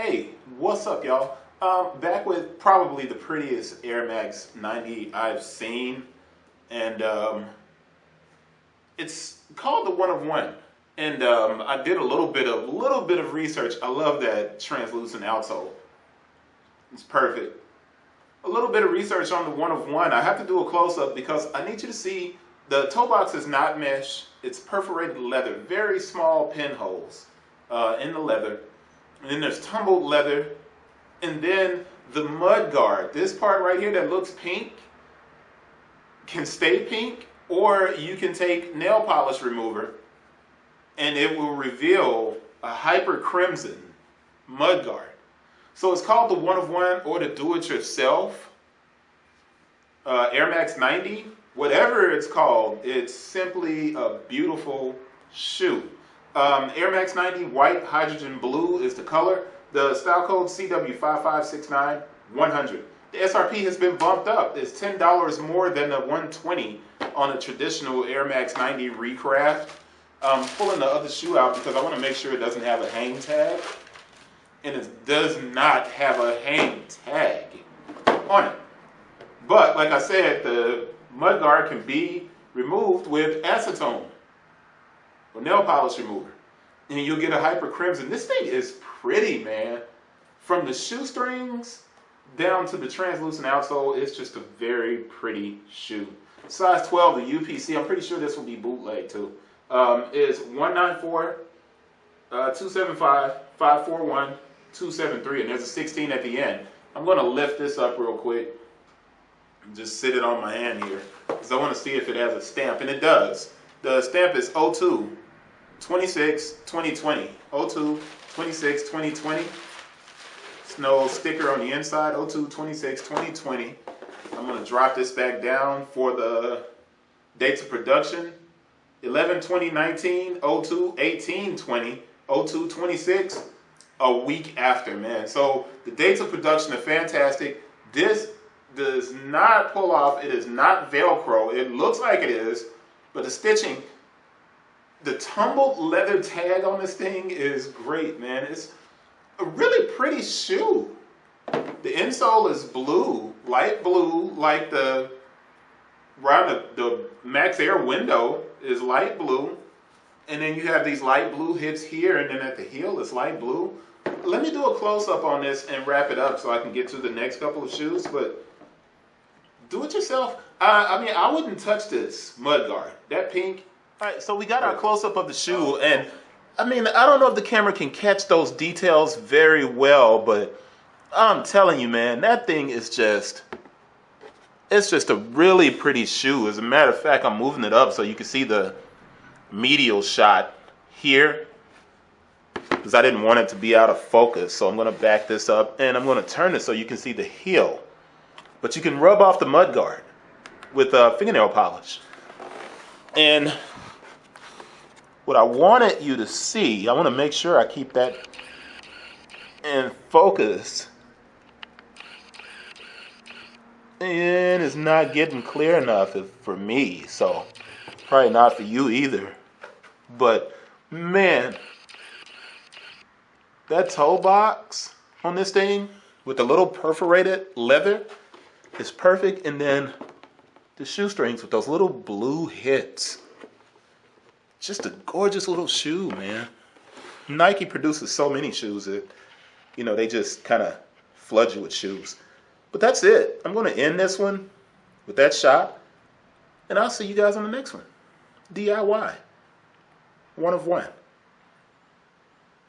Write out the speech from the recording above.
Hey, what's up, y'all? Back with probably the prettiest Air Max 90 I've seen, and it's called the One of One. And I did a little bit of research. I love that translucent outsole. It's perfect. A little bit of research on the One of One. I have to do a close-up because I need you to see the toe box is not mesh. It's perforated leather, very small pinholes in the leather. And then there's tumbled leather. And then the mud guard, this part right here that looks pink, can stay pink, or you can take nail polish remover and it will reveal a hyper crimson mud guard. So it's called the One of One or the do-it-yourself Air Max 90. Whatever it's called, it's simply a beautiful shoe. Air Max 90 white hydrogen blue is the color. The style code CW5569-100. The SRP has been bumped up. It's $10 more than the $120 on a traditional Air Max 90 recraft. I'm pulling the other shoe out because I want to make sure it doesn't have a hang tag. And it does not have a hang tag on it. But like I said, the mud guard can be removed with acetone or nail polish remover, and you'll get a hyper crimson. This thing is pretty, man. From the shoestrings down to the translucent outsole, it's just a very pretty shoe. Size 12, the UPC. I'm pretty sure this will be bootleg too. Is 194-275-541-273, and there's a 16 at the end. I'm going to lift this up real quick and just sit it on my hand here because I want to see if it has a stamp, and it does. The stamp is 02-26-2020. 02-26-2020. There's no sticker on the inside. 02-26-2020. I'm going to drop this back down for the dates of production. 11-20-19, 02-18-20, 02-26, a week after, man. So the dates of production are fantastic. This does not pull off. It is not Velcro. It looks like it is, but the stitching, the tumbled leather tag on this thing is great, man. It's a really pretty shoe. The insole is blue, light blue, like the Max Air window is light blue. And then you have these light blue hits here, and then at the heel it's light blue. Let me do a close-up on this and wrap it up so I can get to the next couple of shoes, but do it yourself. I mean, I wouldn't touch this mud guard. That pink. All right, so we got our close-up of the shoe, and I mean, I don't know if the camera can catch those details very well, but I'm telling you, man, that thing is just, it's just a really pretty shoe. As a matter of fact, I'm moving it up so you can see the medial shot here because I didn't want it to be out of focus. So I'm going to back this up and I'm going to turn it so you can see the heel. But you can rub off the mud guard with fingernail polish. And what I wanted you to see, I want to make sure I keep that in focus. And it's not getting clear enough for me, so probably not for you either. But man, that toe box on this thing with the little perforated leather is perfect. And then the shoestrings with those little blue hits. Just a gorgeous little shoe, man. Nike produces so many shoes that, you know, they just kind of flood you with shoes. But that's it. I'm going to end this one with that shot, and I'll see you guys on the next one. DIY. One of one.